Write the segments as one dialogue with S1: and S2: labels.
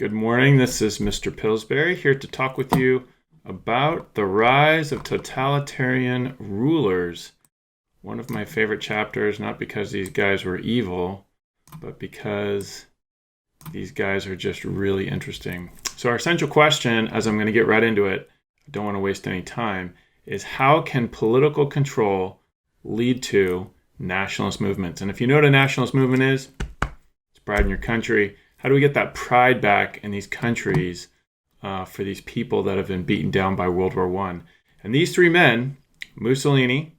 S1: Good morning. This is Mr. Pillsbury here to talk with you about the rise of totalitarian rulers. One of my favorite chapters, not because these guys were evil, but because these guys are just really interesting. So our essential question, as I'm going to get right into it, I don't want to waste any time, is how can political control lead to nationalist movements? And if you know what a nationalist movement is, it's pride in your country. How do we get that pride back in these countries for these people that have been beaten down by World War I? And these three men, Mussolini,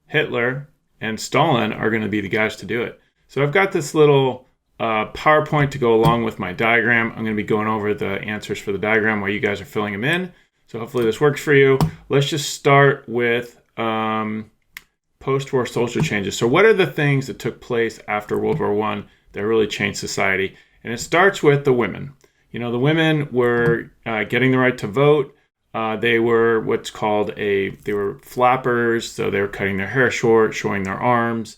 S1: Hitler, and Stalin, are going to be the guys to do it. So I've got this little PowerPoint to go along with my diagram. I'm going to be going over the answers for the diagram while you guys are filling them in. So hopefully this works for you. Let's just start with post-war social changes. So what are the things that took place after World War I that really changed society? And it starts with the women. You know, the women were getting the right to vote. They were what's called they were flappers. So they were cutting their hair short, showing their arms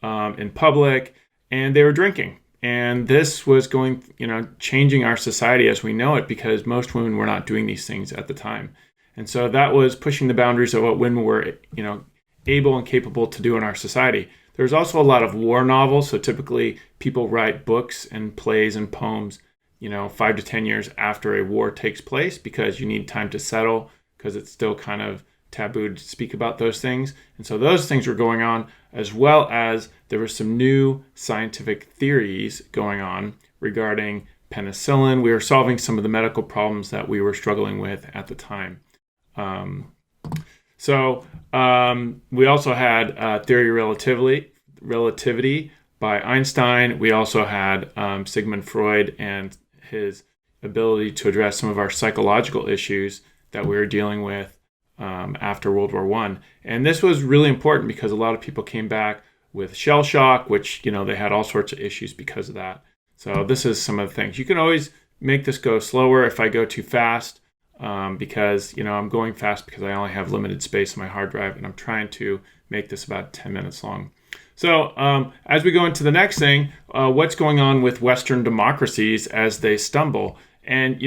S1: in public, and they were drinking. And this was changing our society as we know it, because most women were not doing these things at the time. And so that was pushing the boundaries of what women were, able and capable to do in our society. There's also a lot of war novels. So typically people write books and plays and poems, 5 to 10 years after a war takes place, because you need time to settle, because it's still kind of taboo to speak about those things. And so those things were going on, as well as there were some new scientific theories going on regarding penicillin. We were solving some of the medical problems that we were struggling with at the time. We also had theory of relativity by Einstein. We also had Sigmund Freud and his ability to address some of our psychological issues that we were dealing with after World War I. And this was really important because a lot of people came back with shell shock, which, they had all sorts of issues because of that. So this is some of the things. You can always make this go slower if I go too fast. Because, I'm going fast because I only have limited space on my hard drive, and I'm trying to make this about 10 minutes long. So as we go into the next thing, what's going on with Western democracies as they stumble? And,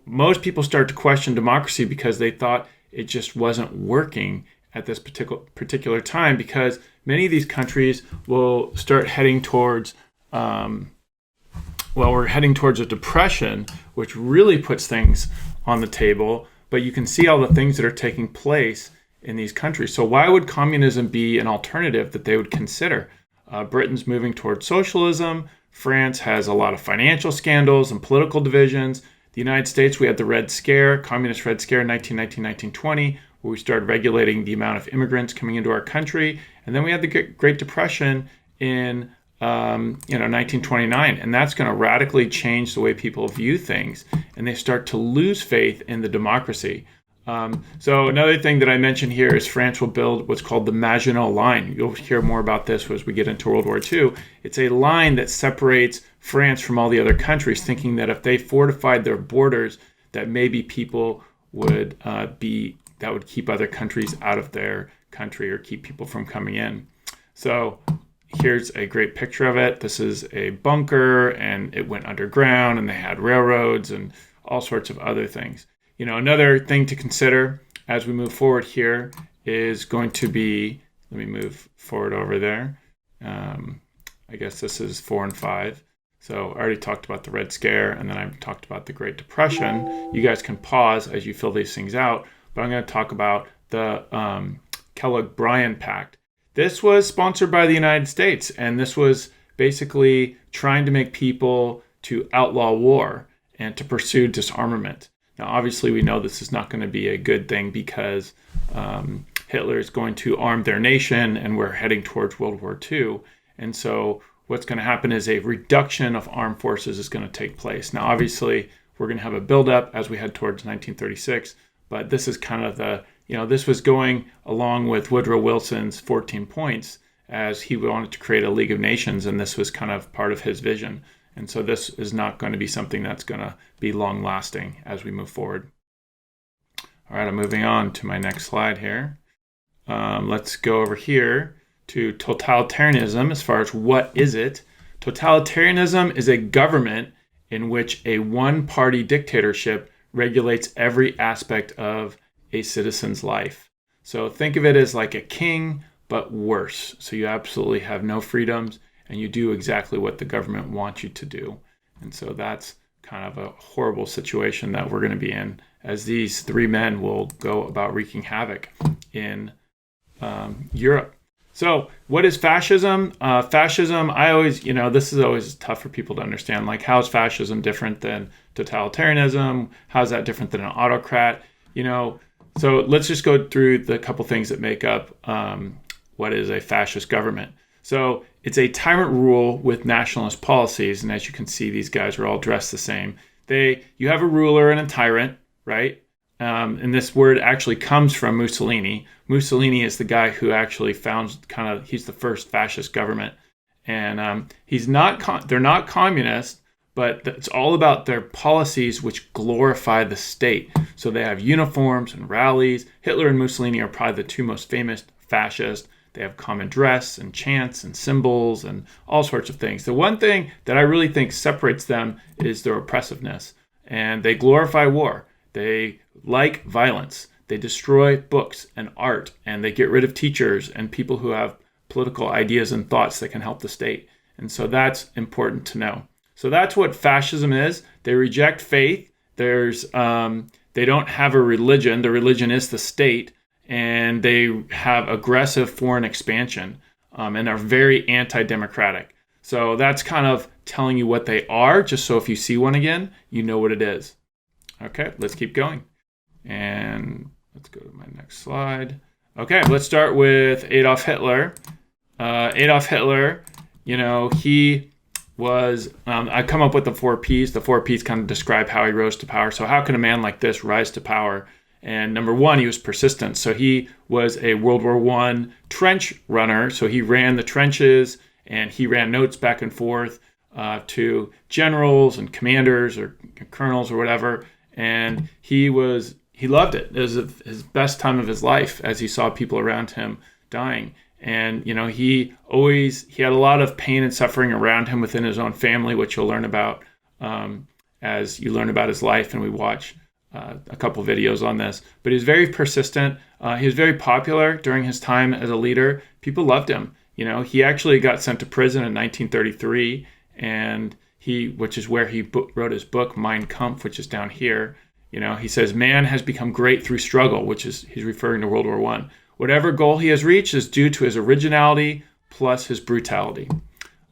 S1: most people start to question democracy because they thought it just wasn't working at this particular time, because many of these countries will start heading towards we're heading towards a depression, which really puts things on the table. But you can see all the things that are taking place in these countries. So why would communism be an alternative that they would consider? Britain's moving towards socialism. France has a lot of financial scandals and political divisions. The United States, we had the Red Scare, Communist Red Scare in 1919-1920, where we started regulating the amount of immigrants coming into our country. And then we had the Great Depression in 1929, and that's going to radically change the way people view things, and they start to lose faith in the democracy. So another thing that I mentioned here is France will build what's called the Maginot Line. You'll hear more about this as we get into World War II. It's a line that separates France from all the other countries, thinking that if they fortified their borders, that maybe people would that would keep other countries out of their country or keep people from coming in. So here's a great picture of it. This is a bunker, and it went underground, and they had railroads and all sorts of other things. Another thing to consider as we move forward here is going to be, let me move forward over there. I guess this is 4 and 5. So I already talked about the Red Scare, and then I talked about the Great Depression. You guys can pause as you fill these things out, but I'm going to talk about the Kellogg-Briand Pact. This was sponsored by the United States, and this was basically trying to make people to outlaw war and to pursue disarmament. Now, obviously, we know this is not going to be a good thing, because Hitler is going to arm their nation, and we're heading towards World War II. And so what's going to happen is a reduction of armed forces is going to take place. Now, obviously, we're going to have a buildup as we head towards 1936, but this is kind of this was going along with Woodrow Wilson's 14 points, as he wanted to create a League of Nations, and this was kind of part of his vision. And so this is not going to be something that's going to be long-lasting as we move forward. All right, I'm moving on to my next slide here. Let's go over here to totalitarianism. As far as what is it? Totalitarianism is a government in which a one-party dictatorship regulates every aspect of a citizen's life. So think of it as like a king, but worse. So you absolutely have no freedoms, and you do exactly what the government wants you to do. And so that's kind of a horrible situation that we're going to be in, as these three men will go about wreaking havoc in Europe. So what is fascism? Fascism, I always, this is always tough for people to understand. Like, how is fascism different than totalitarianism? How is that different than an autocrat? So let's just go through the couple things that make up what is a fascist government. So it's a tyrant rule with nationalist policies. And as you can see, these guys are all dressed the same. You have a ruler and a tyrant, right? And this word actually comes from Mussolini. Mussolini is the guy who actually he's the first fascist government. And they're not communist, but it's all about their policies which glorify the state. So they have uniforms and rallies. Hitler and Mussolini are probably the two most famous fascists. They have common dress and chants and symbols and all sorts of things. The one thing that I really think separates them is their oppressiveness. And they glorify war. They like violence. They destroy books and art, and they get rid of teachers and people who have political ideas and thoughts that can help the state. And so that's important to know. So that's what fascism is. They reject faith. They don't have a religion. The religion is the state, and they have aggressive foreign expansion and are very anti-democratic. So that's kind of telling you what they are, just so if you see one again, you know what it is. Okay, let's keep going. And let's go to my next slide. Okay, let's start with Adolf Hitler. Adolf Hitler, he was, I come up with the 4 Ps. The 4 Ps kind of describe how he rose to power. So how can a man like this rise to power? And number 1, he was persistent. So he was a World War I trench runner. So he ran the trenches, and he ran notes back and forth to generals and commanders or colonels or whatever. And he loved it. It was his best time of his life, as he saw people around him dying. And, he had a lot of pain and suffering around him within his own family, which you'll learn about as you learn about his life. And we watch a couple videos on this. But he was very persistent. He was very popular during his time as a leader. People loved him. He actually got sent to prison in 1933, and which is where he wrote his book, Mein Kampf, which is down here. He says, man has become great through struggle, he's referring to World War I. Whatever goal he has reached is due to his originality plus his brutality.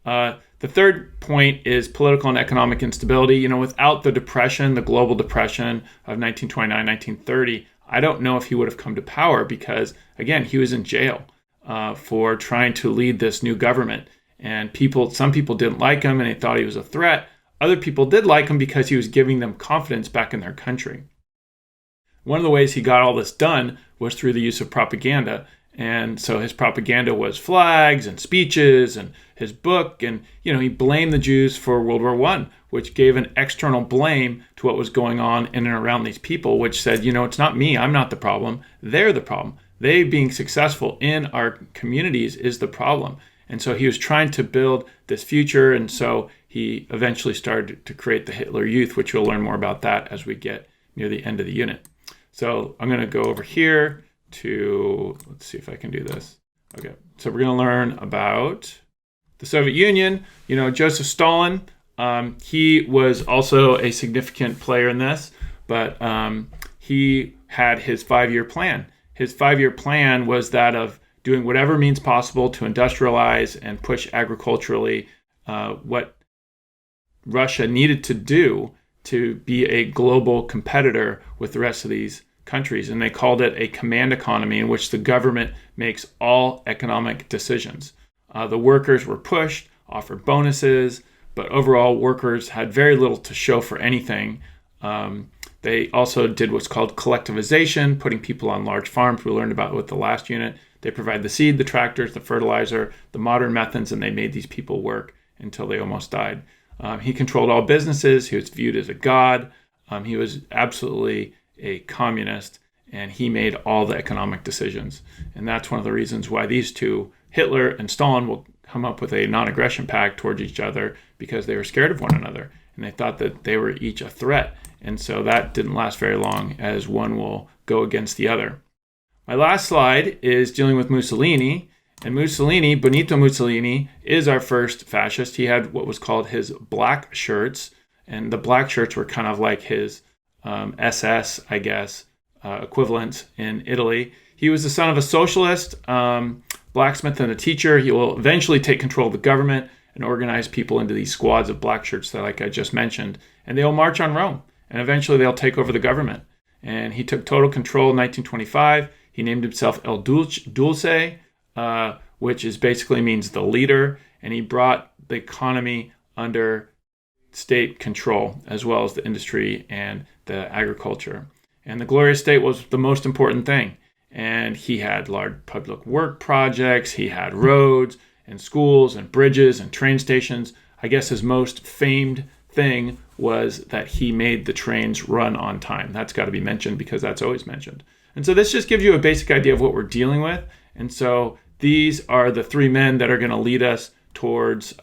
S1: The third point is political and economic instability. Without the depression, the global depression of 1929, 1930, I don't know if he would have come to power because, again, he was in jail for trying to lead this new government. And some people didn't like him and they thought he was a threat. Other people did like him because he was giving them confidence back in their country. One of the ways he got all this done was through the use of propaganda. And so his propaganda was flags and speeches and his book. And, he blamed the Jews for World War I, which gave an external blame to what was going on in and around these people, which said, it's not me. I'm not the problem. They're the problem. They being successful in our communities is the problem. And so he was trying to build this future. And so he eventually started to create the Hitler Youth, which we'll learn more about that as we get near the end of the unit. So I'm going to go over here let's see if I can do this. Okay, so we're going to learn about the Soviet Union. Joseph Stalin, he was also a significant player in this, but he had his 5-year plan. His 5-year plan was that of doing whatever means possible to industrialize and push agriculturally what Russia needed to do to be a global competitor with the rest of these countries. And they called it a command economy in which the government makes all economic decisions. The workers were pushed, offered bonuses, but overall workers had very little to show for anything. They also did what's called collectivization, putting people on large farms. We learned about with the last unit. They provide the seed, the tractors, the fertilizer, the modern methods, and they made these people work until they almost died. He controlled all businesses. He was viewed as a god. He was absolutely a communist, and he made all the economic decisions. And that's one of the reasons why these two, Hitler and Stalin, will come up with a non-aggression pact towards each other, because they were scared of one another. and they thought that they were each a threat. And so that didn't last very long, as one will go against the other. My last slide is dealing with Mussolini. And Mussolini, Benito Mussolini, is our first fascist. He had what was called his black shirts. And the black shirts were kind of like his SS, I guess, equivalent in Italy. He was the son of a socialist, blacksmith, and a teacher. He will eventually take control of the government and organize people into these squads of black shirts that, like I just mentioned. And they'll march on Rome. And eventually they'll take over the government. And he took total control in 1925. He named himself El Dulce, which is basically means the leader. And he brought the economy under state control, as well as the industry and the agriculture. And the glorious state was the most important thing. And he had large public work projects. He had roads and schools and bridges and train stations. I guess his most famed thing was that he made the trains run on time. That's got to be mentioned because that's always mentioned. And so this just gives you a basic idea of what we're dealing with. And so these are the three men that are going to lead us towards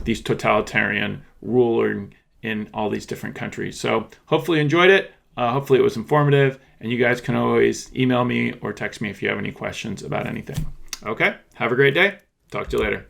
S1: these totalitarian ruling in all these different countries. So hopefully you enjoyed it. Hopefully it was informative. And you guys can always email me or text me if you have any questions about anything. Okay, have a great day. Talk to you later.